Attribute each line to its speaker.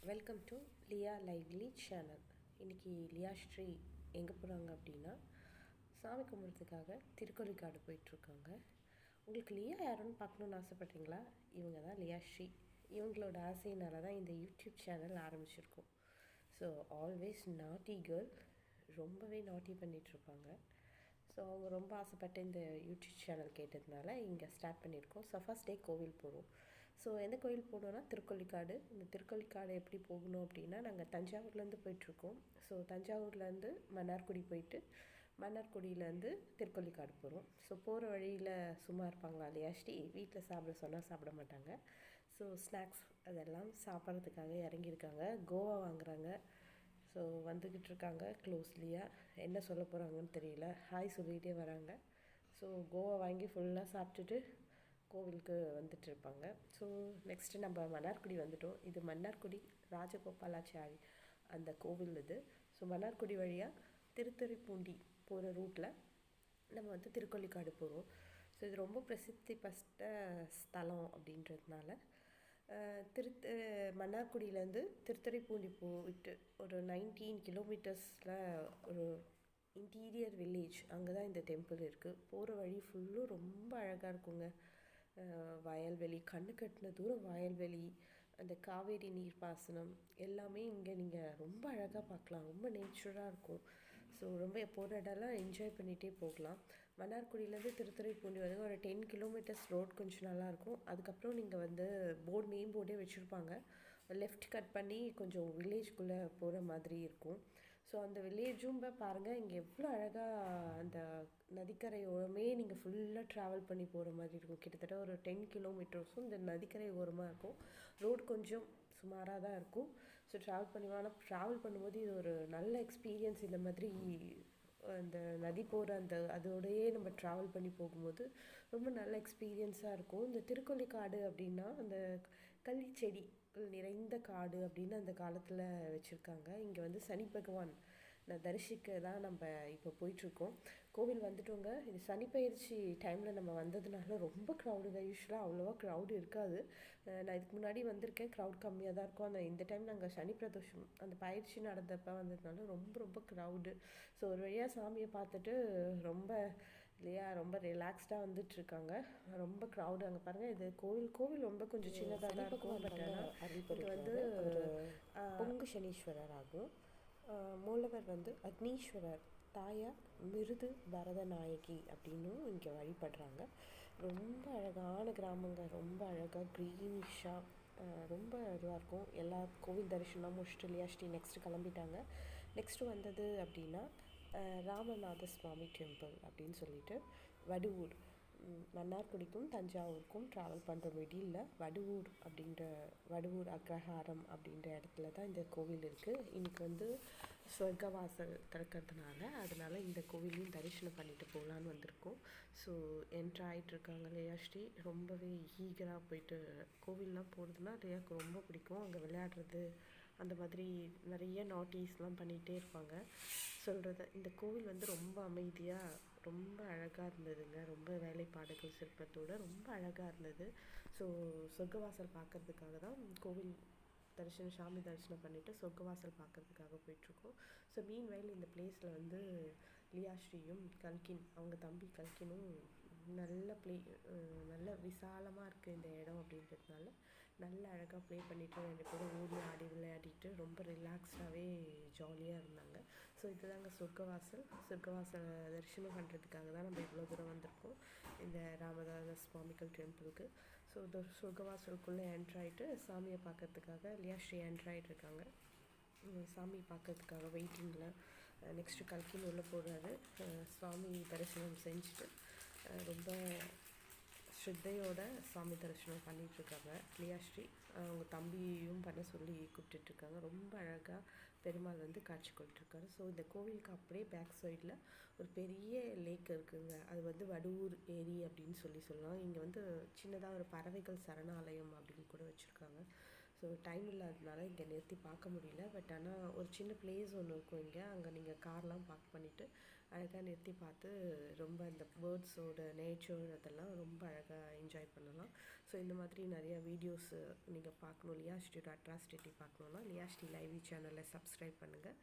Speaker 1: Welcome to Liya lively channel. இன்றைக்கி லியா ஸ்ரீ எங்கே போகிறாங்க அப்படின்னா, சாமி கும்பிட்றதுக்காக திருக்கொள்ளிக்காடு போயிட்டுருக்காங்க. உங்களுக்கு லியா யாருன்னு பார்க்கணுன்னு ஆசைப்பட்றீங்களா? இவங்க தான் லியா ஸ்ரீ. இவங்களோட ஆசையினால தான் இந்த யூடியூப் சேனல் ஆரம்பிச்சிருக்கோம். ஸோ ஆல்வேஸ் நாட்டி கேர்ள், ரொம்பவே நாட்டி பண்ணிகிட்ருப்பாங்க. ஸோ அவங்க ரொம்ப ஆசைப்பட்டு இந்த யூடியூப் சேனல் கேட்டதுனால இங்கே ஸ்டார்ட் பண்ணியிருக்கோம். ஸோ ஃபர்ஸ்ட் டே கோவில் போகிறோம். ஸோ எந்த கோவில் போகணுன்னா திருக்கொள்ளிக்காடு. இந்த திருக்கொள்ளிக்காடு எப்படி போகணும் அப்படின்னா, நாங்கள் தஞ்சாவூர்லேருந்து போயிட்டுருக்கோம். ஸோ தஞ்சாவூர்லேருந்து மன்னார்குடி போயிட்டு மன்னார்குடியிலேருந்து திருக்கொள்ளிக்காடு போகிறோம். ஸோ போகிற வழியில் சும்மா இருப்பாங்களா லியாஸ்ரீ? வீட்டில் சாப்பிட சொன்னால் சாப்பிட மாட்டாங்க. ஸோ ஸ்நாக்ஸ் அதெல்லாம் சாப்பிட்றதுக்காக இறங்கியிருக்காங்க. கோவா வாங்குகிறாங்க. ஸோ வந்துக்கிட்டு இருக்காங்க க்ளோஸ்லியாக. என்ன சொல்ல போகிறாங்கன்னு தெரியல. ஹாய் சொல்லிகிட்டே வராங்க. ஸோ கோவா வாங்கி ஃபுல்லாக சாப்பிட்டுட்டு கோவிலுக்கு வந்துட்டுருப்பாங்க. ஸோ நெக்ஸ்ட்டு நம்ம மன்னார்குடி வந்துட்டோம். இது மன்னார்குடி ராஜகோபாலாச்சாரி அந்த கோவில் இது. ஸோ மன்னார்குடி வழியாக திருத்துறைப்பூண்டி போகிற ரூட்டில் நம்ம வந்து திருக்கொள்ளிக்காடு போகிறோம். ஸோ இது ரொம்ப பிரசித்தி பெற்ற ஸ்தலம் அப்படின்றதுனால மன்னார்குடியிலேருந்து திருத்துறைப்பூண்டி போயிட்டு ஒரு 19 கிலோமீட்டர்ஸில் ஒரு இன்டீரியர் வில்லேஜ், அங்கே தான் இந்த டெம்பிள் இருக்குது. போகிற வழி ஃபுல்லும் ரொம்ப அழகாக இருக்குங்க. வயல்வெளி, கண்ணு கட்டின தூரம் வயல்வெளி, அந்த காவேரி நீர் பாசனம் எல்லாமே இங்கே நீங்கள் ரொம்ப அழகாக பார்க்கலாம். ரொம்ப நேச்சுரலாக இருக்கும். ஸோ ரொம்ப போகிற இடம்லாம் என்ஜாய் பண்ணிகிட்டே போகலாம். மன்னார்குடியிலேருந்து திருத்துறைப்பூண்டி வந்து ஒரு 10 கிலோமீட்டர்ஸ் ரோட் கொஞ்சம் நல்லாயிருக்கும். அதுக்கப்புறம் நீங்கள் வந்து மெயின் போர்டே வச்சுருப்பாங்க. லெஃப்ட் கட் பண்ணி கொஞ்சம் வில்லேஜ்குள்ளே போகிற மாதிரி இருக்கும். ஸோ அந்த வில்லேஜும் பாருங்கள், இங்கே எவ்வளோ அழகாக அந்த நதிக்கரையோரமே நீங்கள் ஃபுல்லாக ட்ராவல் பண்ணி போகிற மாதிரி இருக்கும். கிட்டத்தட்ட ஒரு 10 கிலோமீட்டர்ஸும் இந்த நதிக்கரை ஓரமாக இருக்கும். ரோடு கொஞ்சம் சுமாராக தான் இருக்கும். ஸோ ட்ராவல் பண்ணும்போது இது ஒரு நல்ல எக்ஸ்பீரியன்ஸ். இந்த மாதிரி அந்த நதி போகிற அதோடையே நம்ம ட்ராவல் பண்ணி போகும்போது ரொம்ப நல்ல எக்ஸ்பீரியன்ஸாக இருக்கும். இந்த திருக்கொள்ளிக்காடு அப்படின்னா அந்த கள்ளிச்செடி நிறைந்த காடு அப்படின்னு அந்த காலத்தில் வச்சுருக்காங்க. இங்கே வந்து சனி பகவான் தரிசிக்க தான் நம்ம இப்போ போயிட்டுருக்கோம். கோவில் வந்துட்டோங்க. இது சனிப்பெயர்ச்சி டைமில் நம்ம வந்ததுனால ரொம்ப க்ரௌடுங்க. யூஸ்வலாக அவ்வளோவா க்ரௌடு இருக்காது. நான் இதுக்கு முன்னாடி வந்திருக்கேன், க்ரௌட் கம்மியாக தான் இருக்கும். இந்த டைம் நாங்கள் சனி பிரதோஷம் அந்த பயிற்சி நடந்தப்போ வந்ததுனால ரொம்ப ரொம்ப க்ரௌடு. ஸோ ஒரு வழியாக சாமியை பார்த்துட்டு ரொம்ப ரிலாக்ஸ்டாக வந்துட்டுருக்காங்க. ரொம்ப க்ரௌடு. அங்கே பாருங்கள், இது கோவில் ரொம்ப கொஞ்சம் சின்னதாக தான் இருக்கும். பட் ஆனால் இது வந்து பொங்கு சனீஸ்வரர் ஆகும். மூலவர் வந்து அக்னீஸ்வரர், தாயார் மிருது பரதநாயகி அப்படின்னும் இங்கே வழிபடுறாங்க. ரொம்ப அழகான கிராமங்க. ரொம்ப அழகாக க்ரீனிஷாக ரொம்ப இதுவாக இருக்கும். எல்லா கோவில் தரிசனம் முடிச்சுட்டு லியாஸ்ரீ நெக்ஸ்ட்டு கிளம்பிட்டாங்க. நெக்ஸ்ட்டு வந்தது அப்படின்னா ராமநாத சுவாமி டெம்பிள் அப்படின்னு சொல்லிட்டு வடுவூர், மன்னார்குடிக்கும் தஞ்சாவூருக்கும் ட்ராவல் பண்ணுற மிடில் வடுவூர் அக்ரஹாரம் அப்படின்ற இடத்துல தான் இந்த கோவில் இருக்குது. இன்றைக்கி வந்து சொர்க்கவாசல் திறக்கிறதுனால அதனால் இந்த கோவிலையும் தரிசனம் பண்ணிட்டு போகலான்னு வந்திருக்கோம். ஸோ என்ட்ரு ஆகிட்டுருக்காங்க லியாஸ்ரீ. ரொம்பவே ஈகராக போயிட்டு கோவில்லாம் போகிறதுனா லியாவுக்கு ரொம்ப பிடிக்கும். அங்கே விளையாடுறது அந்த மாதிரி நிறைய நாட்டிஸ்லாம் பண்ணிகிட்டே இருப்பாங்க. இந்த கோவில் வந்து ரொம்ப அமைதியாக ரொம்ப அழகாக இருந்ததுங்க. ரொம்ப வேலைப்பாடுகள் சிற்பத்தோடு ரொம்ப அழகாக இருந்தது. ஸோ சொர்க்கவாசல் பார்க்குறதுக்காக தான் கோவில் சாமி தரிசனம் பண்ணிவிட்டு சொர்க்கவாசல் பார்க்குறதுக்காக போயிட்டுருக்கோம். ஸோ மீன்வயல் இந்த பிளேஸில் வந்து லியாஸ்ரீயும் கல்கின், அவங்க தம்பி கல்கினும் நல்ல விசாலமாக இருக்குது இந்த இடம் அப்படின்றதுனால நல்ல அழகாக ப்ளே பண்ணிவிட்டு 2 பேரும் ஓடி ஆடி விளையாடிட்டு ரொம்ப ரிலாக்ஸ்டாகவே ஜாலியாக இருந்தாங்க. ஸோ இதுதாங்க சொர்க்கவாசல் தரிசனம் பண்ணுறதுக்காக தான் நம்ம இவ்வளோ தூரம் வந்திருக்கோம் இந்த ராமநாத சுவாமிகள் டெம்பிளுக்கு. ஸோ இந்த சொர்க்கவாசலுக்குள்ளே என்ட்ராயிட்டு சாமியை பார்க்கறதுக்காக லியாஸ்ரீ என்ட்ராயிட்டு இருக்காங்க. சாமி பார்க்கறதுக்காக வெயிட்டிங்கில். நெக்ஸ்ட்டு கல்கின் உள்ளே போடுறாரு. சாமி தரிசனம் செஞ்சுட்டு ரொம்ப ஸ்ரத்தையோட சாமி தரிசனம் பண்ணிகிட்ருக்காங்க லியாஸ்ரீ. அவங்க தம்பியும் பண்ண சொல்லி கூப்பிட்டுட்ருக்காங்க. ரொம்ப அழகாக பெருமாள் வந்து காட்சி கொடுத்துருக்காரு. ஸோ இந்த கோவிலுக்கு அப்படியே பேக் சைடில் ஒரு பெரிய லேக் இருக்குதுங்க. அது வந்து வடுவூர் ஏரி அப்படின்னு சொல்லலாம். இங்கே வந்து சின்னதாக ஒரு பறவைகள் சரணாலயம் அப்படின்னு கூட வச்சுருக்காங்க. ஸோ டைம் இல்லாததுனால இங்கே நிறுத்தி பார்க்க முடியல. பட் ஆனால் ஒரு சின்ன பிளேஸ் ஒன்று இருக்கும் இங்கே. அங்கே நீங்கள் கார்லாம் பார்க் பண்ணிவிட்டு அழகாக நிறுத்தி பார்த்து ரொம்ப அந்த பேர்ட்ஸோட நேச்சர் அதெல்லாம் ரொம்ப அழகாக என்ஜாய் பண்ணலாம். ஸோ இந்த மாதிரி நிறையா வீடியோஸு நீங்கள் பார்க்கணும், லியாஸ்டியோட அட்ராசிட்டி பார்க்கணுன்னா லியாஸ்டி லைவி சேனலை சப்ஸ்கிரைப் பண்ணுங்கள்.